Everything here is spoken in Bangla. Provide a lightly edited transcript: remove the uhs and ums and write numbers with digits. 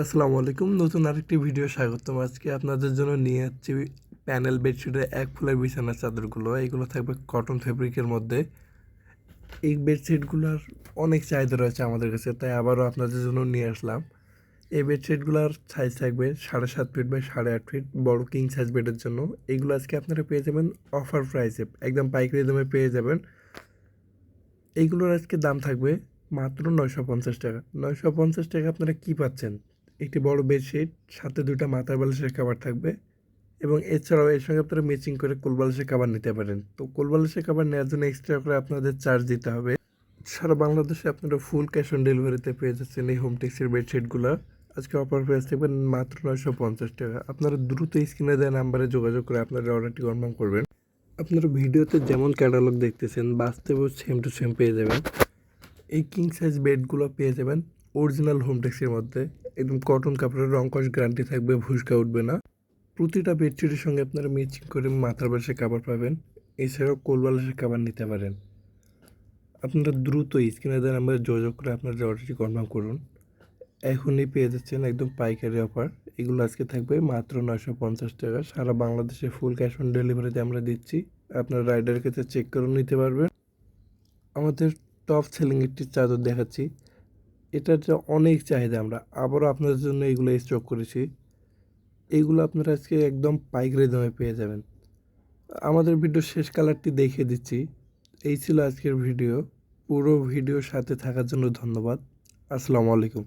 আসসালামু আলাইকুম। নতুন আরেকটি ভিডিও স্বাগতম। আজকে আপনাদের জন্য নিয়ে যাচ্ছি প্যানেল বেডশিটের এক ফুলের বিছানার চাদরগুলো। এগুলো থাকবে কটন ফেব্রিকের মধ্যে। এই বেডশিটগুলোর অনেক চাহিদা রয়েছে আমাদের কাছে, তাই আবারও আপনাদের জন্য নিয়ে আসলাম। এই বেডশিটগুলোর সাইজ থাকবে 7.5 ফিট বাই 8.5 ফিট, বড় কিং সাইজ বেডের জন্য। এগুলো আজকে আপনারা পেয়ে যাবেন অফার প্রাইসে, একদম পাইকারি দামে পেয়ে যাবেন। এইগুলোর আজকে দাম থাকবে মাত্র 950 টাকা। 950 টাকা আপনারা কী পাচ্ছেন? একটি বড় বেডশিট, সাথে 2টা মাথার বালিশের কভার থাকবে, এবং এছাড়াও এর সঙ্গে আপনারা ম্যাচিং করে কোল বালিশের কভার নিতে পারেন। তো কোল বালিশের কভার নেওয়ার জন্য এক্সট্রা করে আপনাদের চার্জ দিতে হবে। সারা বাংলাদেশে আপনারা ফুল ক্যাশ অন ডেলিভারিতে পেয়ে যাচ্ছেন এই হোম টেক্সের বেডশিটগুলো। আজকে অফার প্রাইস থাকবেন মাত্র 950 টাকা। আপনারা দ্রুত স্ক্রিনে দেওয়া নাম্বারে যোগাযোগ করে আপনাদের অর্ডারটি কনফার্ম করবেন। আপনারা ভিডিওতে যেমন ক্যাটালগ দেখতেছেন, বাস্তবেও সেম টু সেম পেয়ে যাবেন। এই কিং সাইজ বেডগুলো পেয়ে যাবেন অরিজিনাল হোমটেক্সের মধ্যে। একদম কটন কাপড়ের, রংকশ গ্যারান্টি থাকবে, ভুসকা উঠবে না। প্রতিটা বেডশিটের সঙ্গে আপনারা ম্যাচিং করে মাথার বালিশের কাভার পাবেন। এছাড়াও কোল বালিশের কাভার নিতে পারেন। আপনারা দ্রুত স্ক্রিনে দেওয়া নাম্বারে যোগাযোগ করে আপনাদের অর্ডারটি কনফার্ম করুন। এখনই পেয়ে যাচ্ছেন একদম পাইকারি অফার। এগুলো আজকে থাকবে মাত্র 950 টাকা। সারা বাংলাদেশে ফুল ক্যাশ অন ডেলিভারিতে আমরা দিচ্ছি। আপনার রাইডারের কাছে চেক করে নিতে পারবেন। আমাদের টপ সেলিং একটি চাদর দেখাচ্ছি। এটার যে অনেক চাহিদা, আমরা আবারও আপনাদের জন্য এগুলো স্টক করেছি। এইগুলো আপনারা আজকে একদম পাইকারি দামে পেয়ে যাবেন। আমাদের ভিডিও শেষ কালারটি দেখিয়ে দিচ্ছি। এই ছিল আজকের ভিডিও। পুরো ভিডিওর সাথে থাকার জন্য ধন্যবাদ। আসসালামু আলাইকুম।